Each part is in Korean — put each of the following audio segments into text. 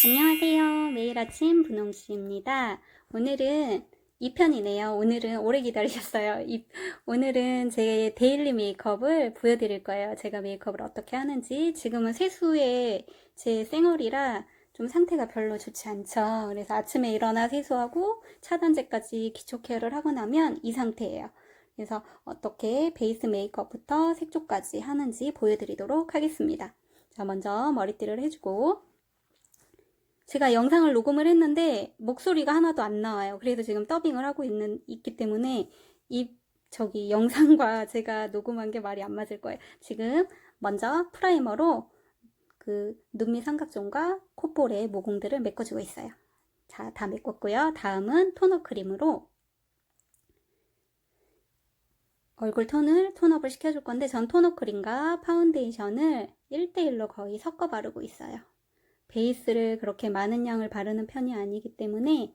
안녕하세요. 매일 아침 분홍씨입니다. 오늘은 2편이네요. 오늘은 오래 기다리셨어요. 오늘은 제 데일리 메이크업을 보여드릴 거예요. 제가 메이크업을 어떻게 하는지. 지금은 세수에 제 생얼이라 좀 상태가 별로 좋지 않죠. 그래서 아침에 일어나 세수하고 차단제까지 기초 케어를 하고 나면 이 상태예요. 그래서 어떻게 베이스 메이크업부터 색조까지 하는지 보여드리도록 하겠습니다. 자, 먼저 머리띠를 해주고 제가 영상을 녹음을 했는데 목소리가 하나도 안 나와요. 그래서 지금 더빙을 하고 있기 때문에 저기 영상과 제가 녹음한 게 말이 안 맞을 거예요. 지금 먼저 프라이머로 그 눈밑 삼각존과 콧볼의 모공들을 메꿔주고 있어요. 자, 다 메꿨고요. 다음은 토너 크림으로 얼굴 톤을 톤업을 시켜줄 건데 전 토너 크림과 파운데이션을 1대1로 거의 섞어 바르고 있어요. 베이스를 그렇게 많은 양을 바르는 편이 아니기 때문에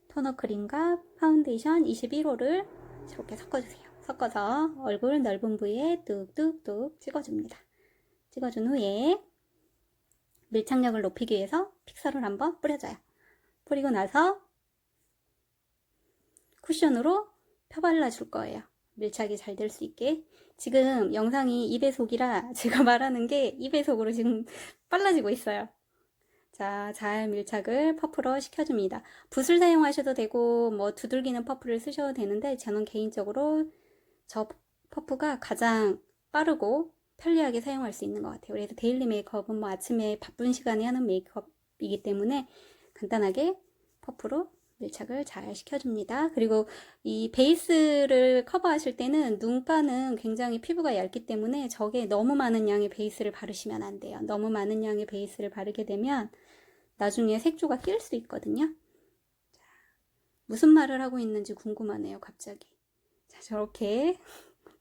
토너 크림과 파운데이션 21호를 이렇게 섞어주세요. 섞어서 얼굴 넓은 부위에 뚝뚝뚝 찍어줍니다. 찍어준 후에 밀착력을 높이기 위해서 픽서를 한번 뿌려줘요. 뿌리고 나서 쿠션으로 펴발라줄 거예요. 밀착이 잘 될 수 있게. 지금 영상이 2배속이라 제가 말하는 게 2배속으로 지금 빨라지고 있어요. 자, 잘 밀착을 퍼프로 시켜줍니다. 붓을 사용하셔도 되고 뭐 두들기는 퍼프를 쓰셔도 되는데 저는 개인적으로 저 퍼프가 가장 빠르고 편리하게 사용할 수 있는 것 같아요. 그래서 데일리 메이크업은 뭐 아침에 바쁜 시간에 하는 메이크업이기 때문에 간단하게 퍼프로 밀착을 잘 시켜줍니다. 그리고 이 베이스를 커버하실 때는 눈가는 굉장히 피부가 얇기 때문에 저게 너무 많은 양의 베이스를 바르시면 안 돼요. 너무 많은 양의 베이스를 바르게 되면 나중에 색조가 낄 수 있거든요. 자, 무슨 말을 하고 있는지 궁금하네요, 갑자기. 자, 저렇게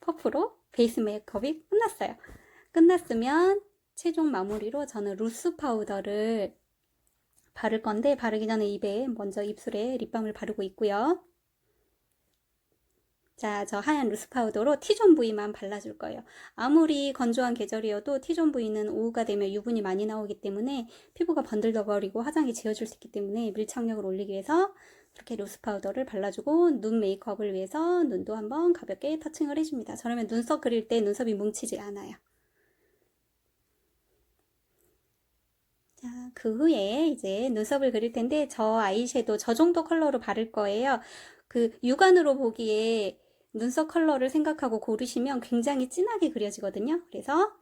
퍼프로 베이스 메이크업이 끝났어요. 끝났으면 최종 마무리로 저는 루스 파우더를 바를 건데 바르기 전에 입에 먼저 입술에 립밤을 바르고 있고요. 자, 저 하얀 루스 파우더로 T존 부위만 발라줄 거예요. 아무리 건조한 계절이어도 T존 부위는 오후가 되면 유분이 많이 나오기 때문에 피부가 번들거리고 화장이 지워질 수 있기 때문에 밀착력을 올리기 위해서 이렇게 루스 파우더를 발라주고 눈 메이크업을 위해서 눈도 한번 가볍게 터칭을 해줍니다. 저러면 눈썹 그릴 때 눈썹이 뭉치지 않아요. 자, 그 후에 이제 눈썹을 그릴 텐데 저 아이섀도우 저 정도 컬러로 바를 거예요. 그 육안으로 보기에 눈썹 컬러를 생각하고 고르시면 굉장히 진하게 그려지거든요. 그래서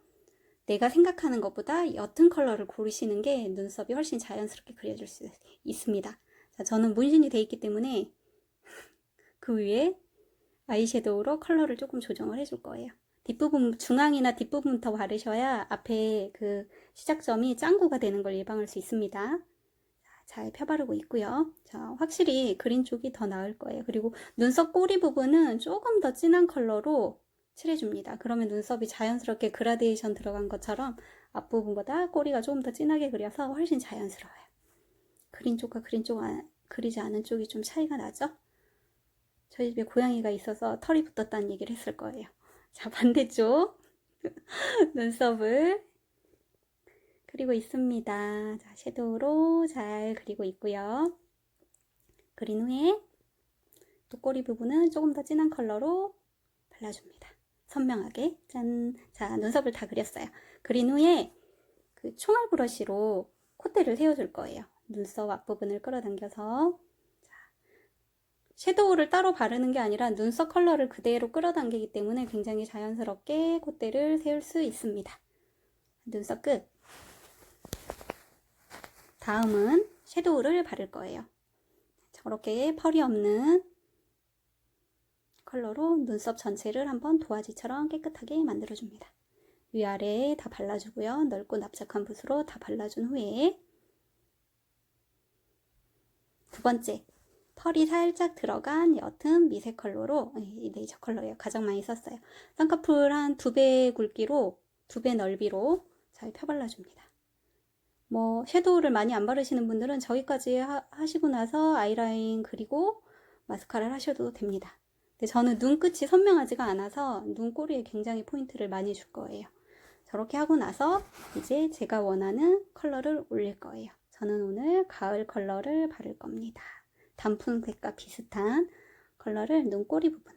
내가 생각하는 것보다 옅은 컬러를 고르시는 게 눈썹이 훨씬 자연스럽게 그려질 수 있습니다. 자, 저는 문신이 돼 있기 때문에 그 위에 아이섀도우로 컬러를 조금 조정을 해줄 거예요. 뒷부분, 중앙이나 뒷부분부터 바르셔야 앞에 그 시작점이 짱구가 되는 걸 예방할 수 있습니다. 잘 펴바르고 있고요. 자, 확실히 그린 쪽이 더 나을 거예요. 그리고 눈썹 꼬리 부분은 조금 더 진한 컬러로 칠해줍니다. 그러면 눈썹이 자연스럽게 그라데이션 들어간 것처럼 앞부분보다 꼬리가 조금 더 진하게 그려서 훨씬 자연스러워요. 그린 쪽과 그리지 않은 쪽이 좀 차이가 나죠? 저희 집에 고양이가 있어서 털이 붙었다는 얘기를 했을 거예요. 자, 반대쪽 눈썹을 그리고 있습니다. 자, 섀도우로 잘 그리고 있고요. 그린 후에 또 꼬리 부분은 조금 더 진한 컬러로 발라줍니다. 선명하게. 짠. 자, 눈썹을 다 그렸어요. 그린 후에 그 총알 브러쉬로 콧대를 세워줄 거예요. 눈썹 앞부분을 끌어당겨서. 자, 섀도우를 따로 바르는 게 아니라 눈썹 컬러를 그대로 끌어당기기 때문에 굉장히 자연스럽게 콧대를 세울 수 있습니다. 눈썹 끝. 다음은 섀도우를 바를 거예요. 저렇게 펄이 없는 컬러로 눈썹 전체를 한번 도화지처럼 깨끗하게 만들어줍니다. 위아래 다 발라주고요. 넓고 납작한 붓으로 다 발라준 후에 두 번째, 펄이 살짝 들어간 옅은 미세 컬러로, 네, 저 컬러예요. 가장 많이 썼어요. 쌍꺼풀 한 2배 굵기로, 2배 넓이로 잘 펴발라줍니다. 뭐 섀도우를 많이 안 바르시는 분들은 저기까지 하시고 나서 아이라인 그리고 마스카라를 하셔도 됩니다. 근데 저는 눈끝이 선명하지가 않아서 눈꼬리에 굉장히 포인트를 많이 줄 거예요. 저렇게 하고 나서 이제 제가 원하는 컬러를 올릴 거예요. 저는 오늘 가을 컬러를 바를 겁니다. 단풍색과 비슷한 컬러를 눈꼬리 부분에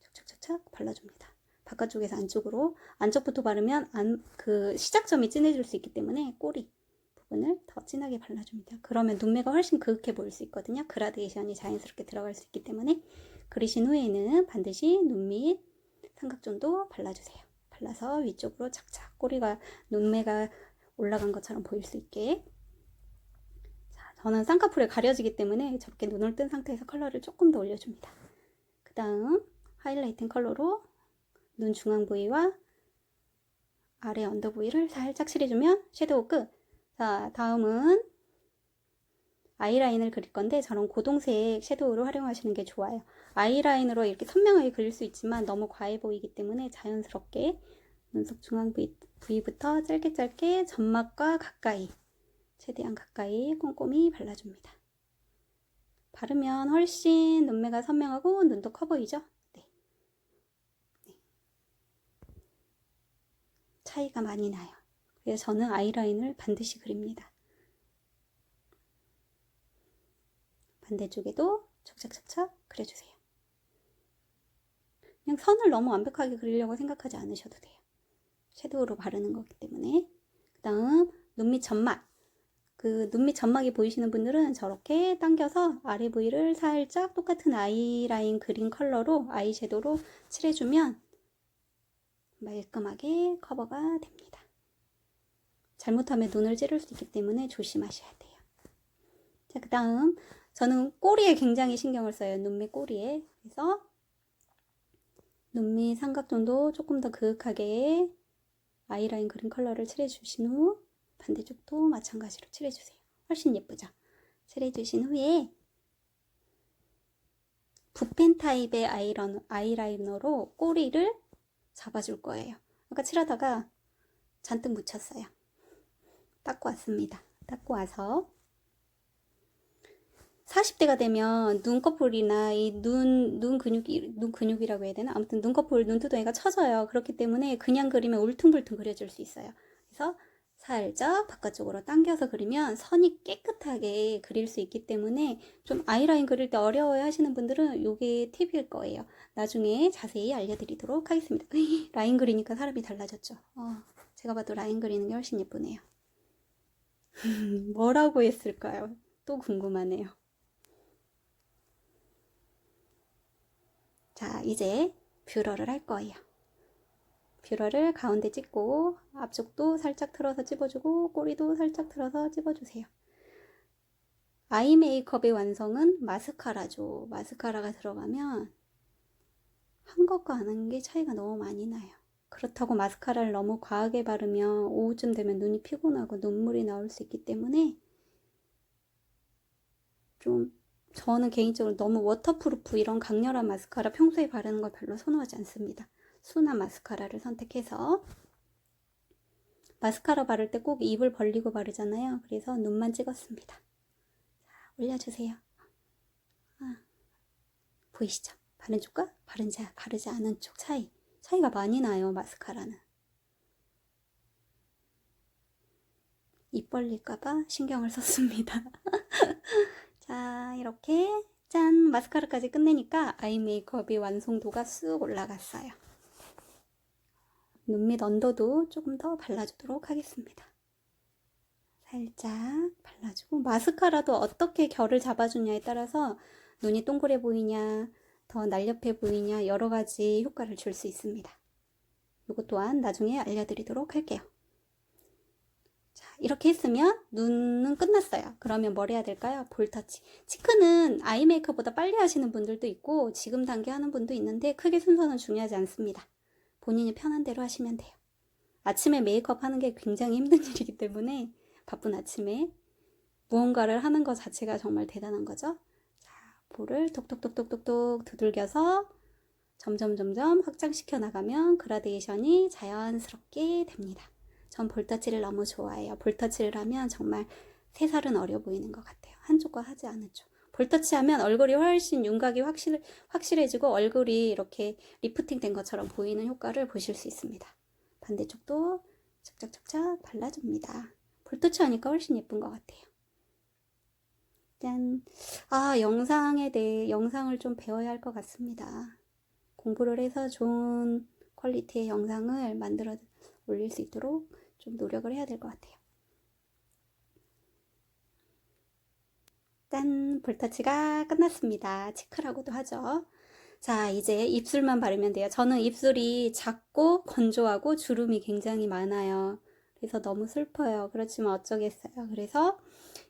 착착착착 발라줍니다. 바깥쪽에서 안쪽으로, 안쪽부터 바르면 그 시작점이 진해질 수 있기 때문에 꼬리 부분을 더 진하게 발라줍니다. 그러면 눈매가 훨씬 그윽해 보일 수 있거든요. 그라데이션이 자연스럽게 들어갈 수 있기 때문에 그리신 후에는 반드시 눈 밑 삼각존도 발라주세요. 발라서 위쪽으로 착착 꼬리가 눈매가 올라간 것처럼 보일 수 있게. 자, 저는 쌍꺼풀에 가려지기 때문에 저렇게 눈을 뜬 상태에서 컬러를 조금 더 올려줍니다. 그 다음 하이라이팅 컬러로 눈 중앙 부위와 아래 언더 부위를 살짝 칠해주면 섀도우 끝. 자, 다음은 아이라인을 그릴 건데 저런 고동색 섀도우를 활용하시는 게 좋아요. 아이라인으로 이렇게 선명하게 그릴 수 있지만 너무 과해 보이기 때문에 자연스럽게 눈썹 중앙 부위부터 짧게 짧게 점막과 가까이, 최대한 가까이 꼼꼼히 발라줍니다. 바르면 훨씬 눈매가 선명하고 눈도 커 보이죠? 네. 차이가 많이 나요. 그래서 저는 아이라인을 반드시 그립니다. 반대쪽에도 착착착착 그려주세요. 그냥 선을 너무 완벽하게 그리려고 생각하지 않으셔도 돼요. 섀도우로 바르는 거기 때문에. 그 다음 눈밑 점막. 그 눈밑 점막이 보이시는 분들은 저렇게 당겨서 아래 부위를 살짝 똑같은 아이라인 그린 컬러로 아이섀도우로 칠해주면 말끔하게 커버가 됩니다. 잘못하면 눈을 찌를 수 있기 때문에 조심하셔야 돼요. 자, 그 다음 저는 꼬리에 굉장히 신경을 써요. 눈밑 꼬리에. 그래서 눈밑 삼각존도 조금 더 그윽하게 아이라인 그린 컬러를 칠해주신 후 반대쪽도 마찬가지로 칠해주세요. 훨씬 예쁘죠? 칠해주신 후에 붓펜 타입의 아이라이너로 꼬리를 잡아줄 거예요. 아까 칠하다가 잔뜩 묻혔어요. 닦고 왔습니다. 닦고 와서 40대가 되면 눈꺼풀이나 이 눈 근육이라고 해야 되나? 아무튼 눈꺼풀, 눈두덩이가 처져요. 그렇기 때문에 그냥 그리면 울퉁불퉁 그려질 수 있어요. 그래서 살짝 바깥쪽으로 당겨서 그리면 선이 깨끗하게 그릴 수 있기 때문에 좀 아이라인 그릴 때 어려워해 하시는 분들은 이게 팁일 거예요. 나중에 자세히 알려드리도록 하겠습니다. 라인 그리니까 사람이 달라졌죠. 제가 봐도 라인 그리는 게 훨씬 예쁘네요. 뭐라고 했을까요? 또 궁금하네요. 자, 이제 뷰러를 할 거예요. 뷰러를 가운데 찍고 앞쪽도 살짝 틀어서 찝어주고 꼬리도 살짝 틀어서 찝어주세요. 아이 메이크업의 완성은 마스카라죠. 마스카라가 들어가면 한 것과 안 한 게 차이가 너무 많이 나요. 그렇다고 마스카라를 너무 과하게 바르면 오후쯤 되면 눈이 피곤하고 눈물이 나올 수 있기 때문에 좀 저는 개인적으로 너무 워터프루프 이런 강렬한 마스카라 평소에 바르는 걸 별로 선호하지 않습니다. 순한 마스카라를 선택해서 마스카라 바를 때 꼭 입을 벌리고 바르잖아요. 그래서 눈만 찍었습니다. 자, 올려주세요. 보이시죠? 바른 쪽과 바르지 않은 쪽 차이가 많이 나요. 마스카라는 입 벌릴까봐 신경을 썼습니다. 자, 이렇게 짠! 마스카라까지 끝내니까 아이 메이크업이 완성도가 쑥 올라갔어요. 눈밑 언더도 조금 더 발라주도록 하겠습니다. 살짝 발라주고 마스카라도 어떻게 결을 잡아주냐에 따라서 눈이 동그래 보이냐 더 날렵해 보이냐 여러 가지 효과를 줄 수 있습니다. 이것 또한 나중에 알려드리도록 할게요. 자, 이렇게 했으면 눈은 끝났어요. 그러면 뭘 해야 될까요? 볼터치. 치크는 아이 메이크업보다 빨리 하시는 분들도 있고 지금 단계 하는 분도 있는데 크게 순서는 중요하지 않습니다. 본인이 편한 대로 하시면 돼요. 아침에 메이크업 하는 게 굉장히 힘든 일이기 때문에 바쁜 아침에 무언가를 하는 것 자체가 정말 대단한 거죠. 자, 볼을 톡톡톡톡톡톡 두들겨서 점점 확장시켜 나가면 그라데이션이 자연스럽게 됩니다. 전 볼터치를 너무 좋아해요. 볼터치를 하면 정말 3살은 어려 보이는 것 같아요. 한쪽과 하지 않은 쪽. 볼터치 하면 얼굴이 훨씬 윤곽이 확실해지고 얼굴이 이렇게 리프팅 된 것처럼 보이는 효과를 보실 수 있습니다. 반대쪽도 착착착착 발라줍니다. 볼터치 하니까 훨씬 예쁜 것 같아요. 짠. 아, 영상에 대해 영상을 좀 배워야 할 것 같습니다. 공부를 해서 좋은 퀄리티의 영상을 만들어 올릴 수 있도록 좀 노력을 해야 될 것 같아요. 짠! 볼터치가 끝났습니다. 치크라고도 하죠. 자, 이제 입술만 바르면 돼요. 저는 입술이 작고 건조하고 주름이 굉장히 많아요. 그래서 너무 슬퍼요. 그렇지만 어쩌겠어요. 그래서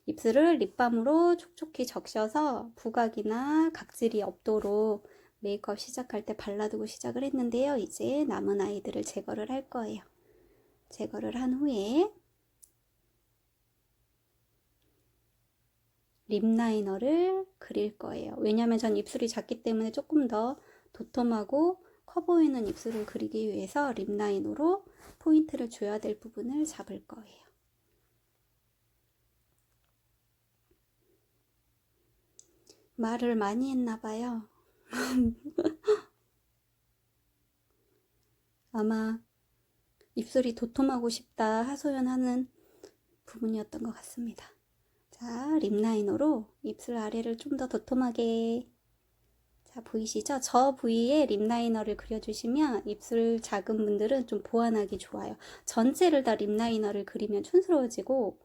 입술을 립밤으로 촉촉히 적셔서 부각이나 각질이 없도록 메이크업 시작할 때 발라두고 시작을 했는데요. 이제 남은 아이들을 제거를 할 거예요. 제거를 한 후에 립 라이너를 그릴 거예요. 왜냐면 전 입술이 작기 때문에 조금 더 도톰하고 커 보이는 입술을 그리기 위해서 립 라이너로 포인트를 줘야 될 부분을 잡을 거예요. 말을 많이 했나 봐요. 아마 입술이 도톰하고 싶다 하소연하는 부분이었던 것 같습니다. 자, 립 라이너로 입술 아래를 좀 더 도톰하게. 자, 보이시죠? 저 부위에 립 라이너를 그려주시면 입술 작은 분들은 좀 보완하기 좋아요. 전체를 다 립 라이너를 그리면 촌스러워지고,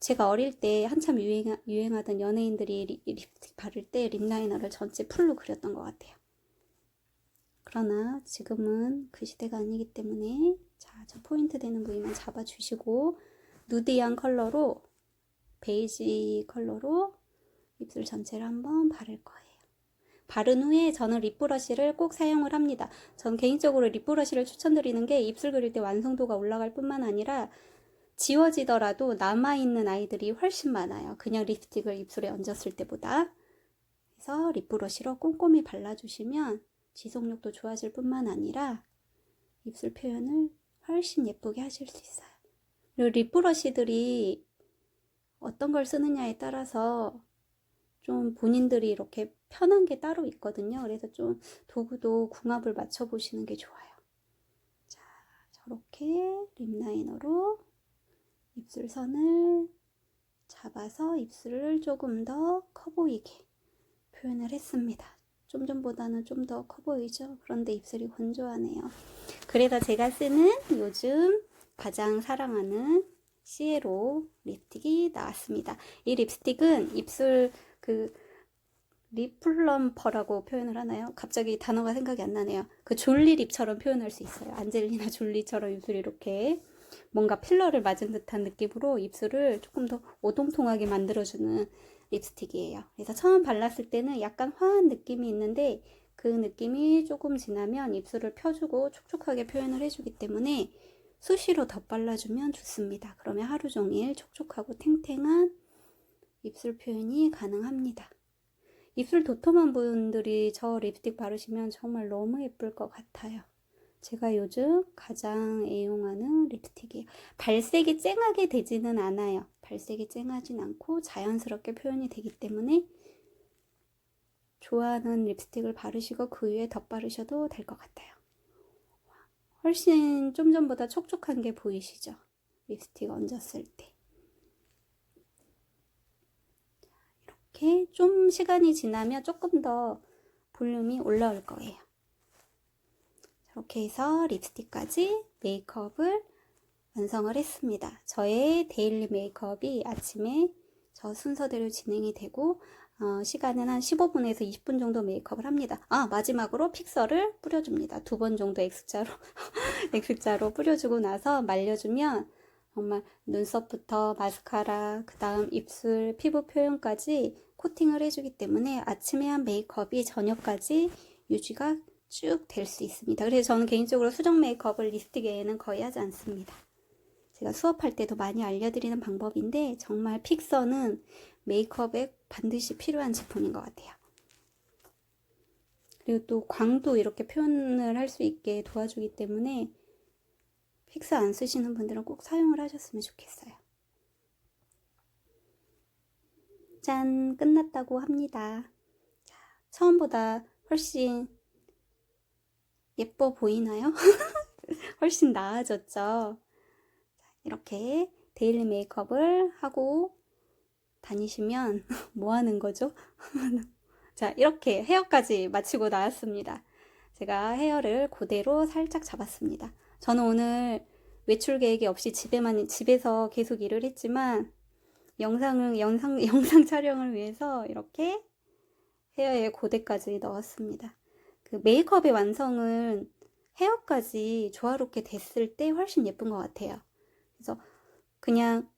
제가 어릴 때 한참 유행하던 연예인들이 립스틱 바를 때 립 라이너를 전체 풀로 그렸던 것 같아요. 그러나 지금은 그 시대가 아니기 때문에, 자, 저 포인트 되는 부위만 잡아주시고, 누디한 컬러로, 베이지 컬러로 입술 전체를 한번 바를 거예요. 바른 후에 저는 립브러쉬를 꼭 사용을 합니다. 전 개인적으로 립브러쉬를 추천드리는 게 입술 그릴 때 완성도가 올라갈 뿐만 아니라 지워지더라도 남아있는 아이들이 훨씬 많아요. 그냥 립스틱을 입술에 얹었을 때보다. 그래서 립브러쉬로 꼼꼼히 발라주시면 지속력도 좋아질 뿐만 아니라 입술 표현을 훨씬 예쁘게 하실 수 있어요. 그리고 립브러쉬들이 어떤 걸 쓰느냐에 따라서 좀 본인들이 이렇게 편한 게 따로 있거든요. 그래서 좀 도구도 궁합을 맞춰보시는 게 좋아요. 자, 저렇게 립 라이너로 입술선을 잡아서 입술을 조금 더 커 보이게 표현을 했습니다. 좀 전보다는 좀 더 커 보이죠? 그런데 입술이 건조하네요. 그래서 제가 쓰는 요즘 가장 사랑하는 시에로 립스틱이 나왔습니다. 이 립스틱은 입술 립플럼퍼라고 표현을 하나요? 갑자기 단어가 생각이 안 나네요. 그 졸리 립처럼 표현할 수 있어요. 안젤리나 졸리처럼 입술이 이렇게 뭔가 필러를 맞은 듯한 느낌으로 입술을 조금 더 오동통하게 만들어주는 립스틱이에요. 그래서 처음 발랐을 때는 약간 화한 느낌이 있는데 그 느낌이 조금 지나면 입술을 펴주고 촉촉하게 표현을 해주기 때문에 수시로 덧발라주면 좋습니다. 그러면 하루 종일 촉촉하고 탱탱한 입술 표현이 가능합니다. 입술 도톰한 분들이 저 립스틱 바르시면 정말 너무 예쁠 것 같아요. 제가 요즘 가장 애용하는 립스틱이에요. 발색이 쨍하게 되지는 않아요. 발색이 쨍하진 않고 자연스럽게 표현이 되기 때문에 좋아하는 립스틱을 바르시고 그 위에 덧바르셔도 될 것 같아요. 훨씬 좀 전보다 촉촉한 게 보이시죠? 립스틱 얹었을 때. 이렇게 좀 시간이 지나면 조금 더 볼륨이 올라올 거예요. 이렇게 해서 립스틱까지 메이크업을 완성을 했습니다. 저의 데일리 메이크업이 아침에 저 순서대로 진행이 되고 시간은 한 15분에서 20분 정도 메이크업을 합니다. 마지막으로 픽서를 뿌려줍니다. 2번 정도 X자로 X자로 뿌려주고 나서 말려주면 정말 눈썹부터 마스카라, 그 다음 입술, 피부 표현까지 코팅을 해주기 때문에 아침에 한 메이크업이 저녁까지 유지가 쭉 될 수 있습니다. 그래서 저는 개인적으로 수정 메이크업을 립스틱 외에는 거의 하지 않습니다. 제가 수업할 때도 많이 알려드리는 방법인데 정말 픽서는 메이크업에 반드시 필요한 제품인 것 같아요. 그리고 또 광도 이렇게 표현을 할 수 있게 도와주기 때문에 픽서 안 쓰시는 분들은 꼭 사용을 하셨으면 좋겠어요. 짠! 끝났다고 합니다. 자, 처음보다 훨씬 예뻐 보이나요? 훨씬 나아졌죠? 이렇게 데일리 메이크업을 하고 다니시면 뭐 하는 거죠? 자, 이렇게 헤어까지 마치고 나왔습니다. 제가 헤어를 그대로 살짝 잡았습니다. 저는 오늘 외출 계획이 없이 집에서 계속 일을 했지만 영상 촬영을 위해서 이렇게 헤어에 고데까지 넣었습니다. 그 메이크업의 완성은 헤어까지 조화롭게 됐을 때 훨씬 예쁜 것 같아요. 그래서 그냥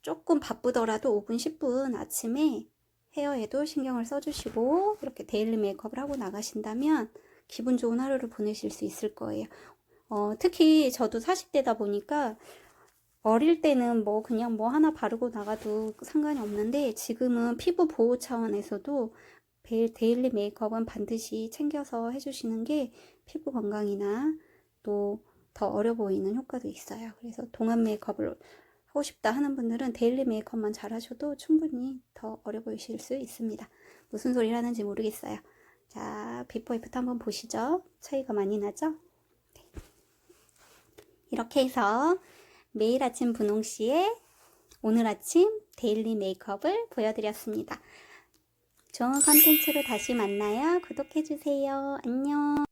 조금 바쁘더라도 5분, 10분 아침에 헤어에도 신경을 써주시고 이렇게 데일리 메이크업을 하고 나가신다면 기분 좋은 하루를 보내실 수 있을 거예요. 특히 저도 40대다 보니까 어릴 때는 뭐 그냥 뭐 하나 바르고 나가도 상관이 없는데 지금은 피부 보호 차원에서도 데일리 메이크업은 반드시 챙겨서 해주시는 게 피부 건강이나 또 더 어려 보이는 효과도 있어요. 그래서 동안 메이크업을 하고 싶다 하는 분들은 데일리 메이크업만 잘 하셔도 충분히 더 어려 보이실 수 있습니다. 무슨 소리를 하는지 모르겠어요. 자, 비포 애프터 한번 보시죠. 차이가 많이 나죠? 이렇게 해서 매일 아침 분홍씨의 오늘 아침 데일리 메이크업을 보여드렸습니다. 좋은 컨텐츠로 다시 만나요. 구독해주세요. 안녕.